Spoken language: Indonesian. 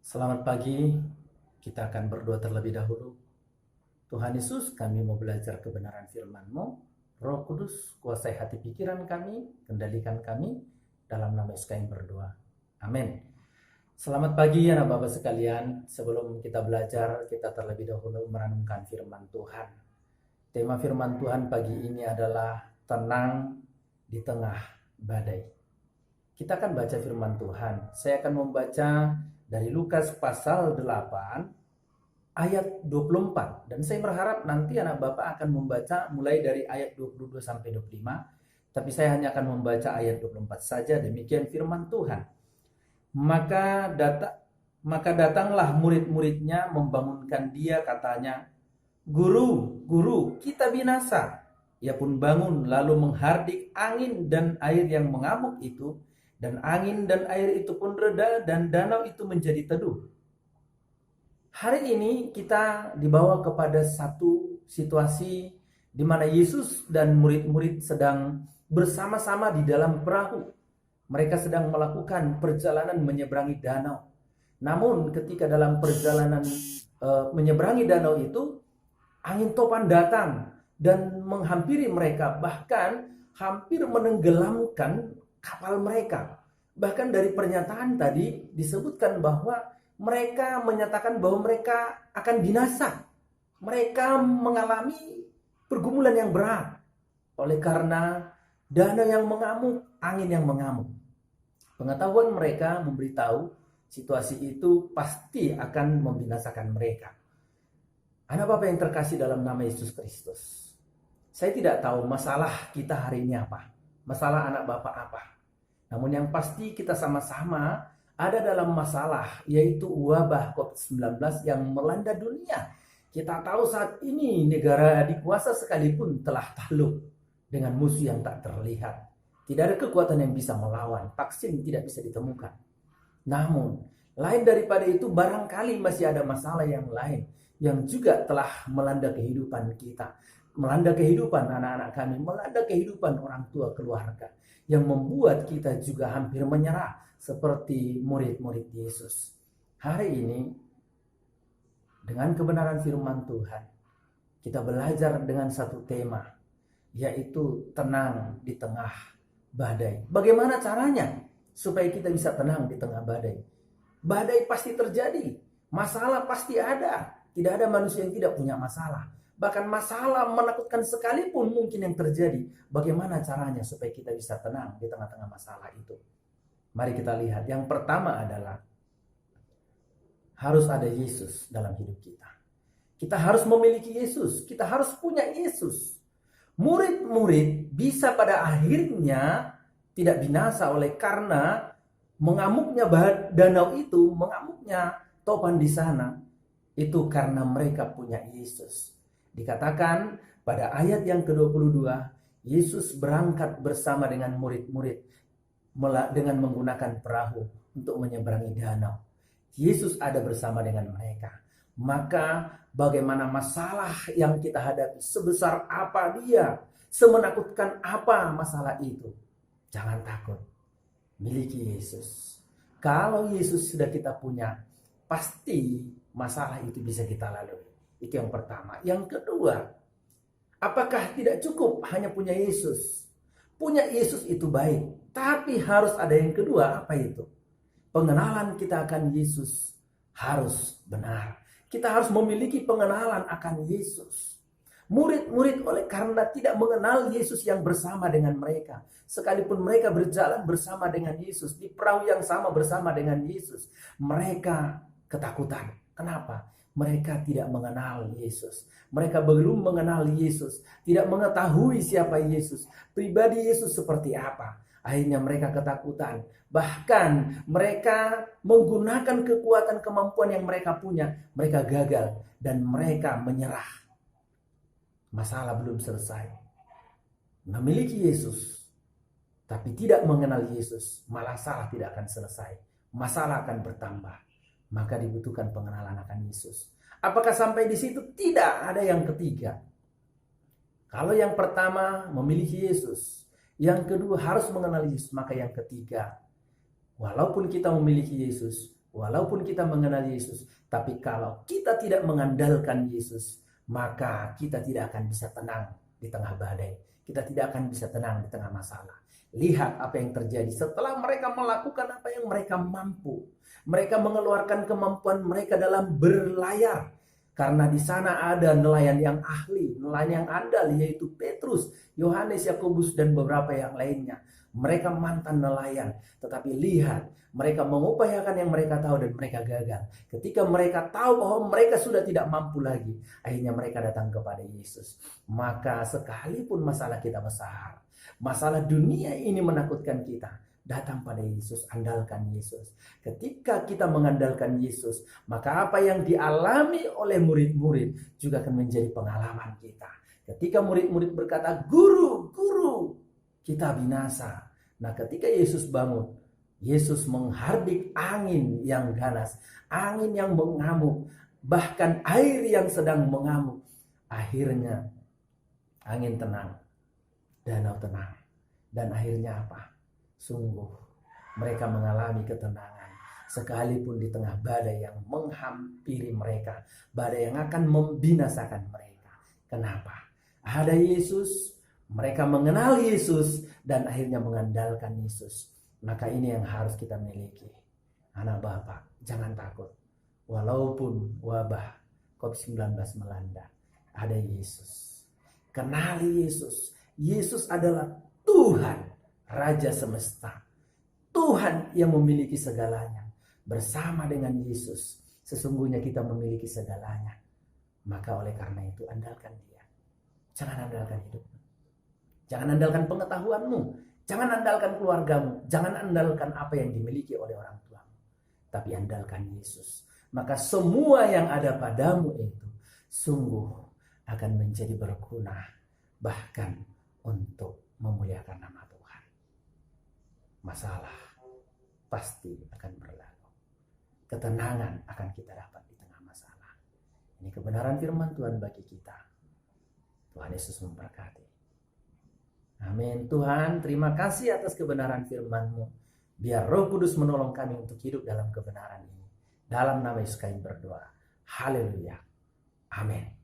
Selamat pagi, kita akan berdoa terlebih dahulu. Tuhan Yesus, kami mau belajar kebenaran firman-Mu. Roh Kudus, kuasai hati pikiran kami, kendalikan kami, dalam nama Yesus kami berdoa. Amin. Selamat pagi anak Bapak sekalian. Sebelum kita belajar, kita terlebih dahulu merenungkan firman Tuhan. Tema firman Tuhan pagi ini adalah tenang di tengah badai. Kita akan baca firman Tuhan. Saya akan membaca dari Lukas pasal 8 ayat 24. Dan saya berharap nanti anak Bapak akan membaca mulai dari ayat 22 sampai 25. Tapi saya hanya akan membaca ayat 24 saja. Demikian firman Tuhan. Maka datanglah murid-muridnya membangunkan dia, katanya, "Guru, guru, kita binasa." Ia pun bangun lalu menghardik angin dan air yang mengamuk itu, dan angin dan air itu pun reda dan danau itu menjadi teduh. Hari ini kita dibawa kepada satu situasi di mana Yesus dan murid-murid sedang bersama-sama di dalam perahu. Mereka sedang melakukan perjalanan menyeberangi danau. Namun ketika dalam perjalanan menyeberangi danau itu, angin topan datang dan menghampiri mereka, bahkan hampir menenggelamkan kapal mereka. Bahkan dari pernyataan tadi disebutkan bahwa mereka menyatakan bahwa mereka akan binasa. Mereka mengalami pergumulan yang berat oleh karena danau yang mengamuk, angin yang mengamuk. Pengetahuan mereka memberitahu situasi itu pasti akan membinasakan mereka. Anak Bapak yang terkasih dalam nama Yesus Kristus, saya tidak tahu masalah kita hari ini apa, masalah anak Bapak apa. Namun yang pasti kita sama-sama ada dalam masalah, yaitu wabah COVID-19 yang melanda dunia. Kita tahu saat ini negara dikuasa sekalipun telah takluk dengan musuh yang tak terlihat. Tidak ada kekuatan yang bisa melawan, vaksin tidak bisa ditemukan. Namun, lain daripada itu barangkali masih ada masalah yang lain yang juga telah melanda kehidupan kita, melanda kehidupan anak-anak kami, melanda kehidupan orang tua keluarga, yang membuat kita juga hampir menyerah seperti murid-murid Yesus. Hari ini, dengan kebenaran firman Tuhan, kita belajar dengan satu tema, yaitu tenang di tengah badai. Bagaimana caranya supaya kita bisa tenang di tengah badai? Badai pasti terjadi, masalah pasti ada. Tidak ada manusia yang tidak punya masalah. Bahkan masalah menakutkan sekalipun mungkin yang terjadi. Bagaimana caranya supaya kita bisa tenang di tengah-tengah masalah itu? Mari kita lihat. Yang pertama adalah harus ada Yesus dalam hidup kita. Kita harus memiliki Yesus. Kita harus punya Yesus. Murid-murid bisa pada akhirnya tidak binasa oleh karena mengamuknya danau itu, mengamuknya topan di sana. Itu karena mereka punya Yesus. Dikatakan pada ayat yang ke-22, Yesus berangkat bersama dengan murid-murid dengan menggunakan perahu untuk menyeberangi danau. Yesus ada bersama dengan mereka. Maka bagaimana masalah yang kita hadapi, sebesar apa dia, semenakutkan apa masalah itu, jangan takut. Miliki Yesus. Kalau Yesus sudah kita punya, pasti masalah itu bisa kita lalui. Itu yang pertama. Yang kedua, apakah tidak cukup hanya punya Yesus? Punya Yesus itu baik, tapi harus ada yang kedua. Apa itu? Pengenalan kita akan Yesus harus benar. Kita harus memiliki pengenalan akan Yesus. Murid-murid oleh karena tidak mengenal Yesus yang bersama dengan mereka, sekalipun mereka berjalan bersama dengan Yesus, di perahu yang sama bersama dengan Yesus, mereka ketakutan. Kenapa? Mereka tidak mengenal Yesus. Mereka belum mengenal Yesus, tidak mengetahui siapa Yesus, pribadi Yesus seperti apa. Akhirnya mereka ketakutan. Bahkan mereka menggunakan kekuatan kemampuan yang mereka punya. Mereka gagal dan mereka menyerah. Masalah belum selesai. Memiliki Yesus, tapi tidak mengenal Yesus, masalah tidak akan selesai. Masalah akan bertambah. Maka dibutuhkan pengenalan akan Yesus. Apakah sampai di situ? Tidak, ada yang ketiga. Kalau yang pertama memiliki Yesus, yang kedua harus mengenal Yesus, maka yang ketiga, walaupun kita memiliki Yesus, Walaupun kita mengenal Yesus, tapi kalau kita tidak mengandalkan Yesus, maka kita tidak akan bisa tenang di tengah badai. Kita tidak akan bisa tenang di tengah masalah. Lihat apa yang terjadi setelah mereka melakukan apa yang mereka mampu. Mereka mengeluarkan kemampuan mereka dalam berlayar. Karena di sana ada nelayan yang ahli, nelayan yang andal, yaitu Petrus, Yohanes, Yakobus, dan beberapa yang lainnya. Mereka mantan nelayan, tetapi lihat, mereka mengupayakan yang mereka tahu dan mereka gagal. Ketika mereka tahu bahwa mereka sudah tidak mampu lagi, akhirnya mereka datang kepada Yesus. Maka sekalipun masalah kita besar, masalah dunia ini menakutkan kita, datang pada Yesus, andalkan Yesus. Ketika kita mengandalkan Yesus, maka apa yang dialami oleh murid-murid juga akan menjadi pengalaman kita. Ketika murid-murid berkata, "Guru, guru, kita binasa." Nah, ketika Yesus bangun, Yesus menghardik angin yang ganas, angin yang mengamuk, bahkan air yang sedang mengamuk. Akhirnya angin tenang, danau tenang, dan akhirnya apa? Sungguh mereka mengalami ketenangan sekalipun di tengah badai yang menghampiri mereka, badai yang akan membinasakan mereka. Kenapa? Ada Yesus, mereka mengenal Yesus dan akhirnya mengandalkan Yesus. Maka ini yang harus kita miliki. Anak Bapak, jangan takut. Walaupun wabah COVID-19 melanda, ada Yesus. Kenali Yesus. Yesus adalah Tuhan, Raja semesta, Tuhan yang memiliki segalanya. Bersama dengan Yesus, sesungguhnya kita memiliki segalanya. Maka oleh karena itu, andalkan Dia. Jangan andalkan hidupmu. Jangan andalkan pengetahuanmu. Jangan andalkan keluargamu. Jangan andalkan apa yang dimiliki oleh orang tuamu. Tapi andalkan Yesus. Maka semua yang ada padamu itu sungguh akan menjadi berguna. Bahkan untuk memuliakan nama Tuhan. Masalah pasti akan berlalu. Ketenangan akan kita dapat di tengah masalah. Ini kebenaran firman Tuhan bagi kita. Tuhan Yesus memberkati. Amin. Tuhan, terima kasih atas kebenaran firman-Mu. Biar Roh Kudus menolong kami untuk hidup dalam kebenaran ini. Dalam nama Yesus kami berdoa. Haleluya. Amin.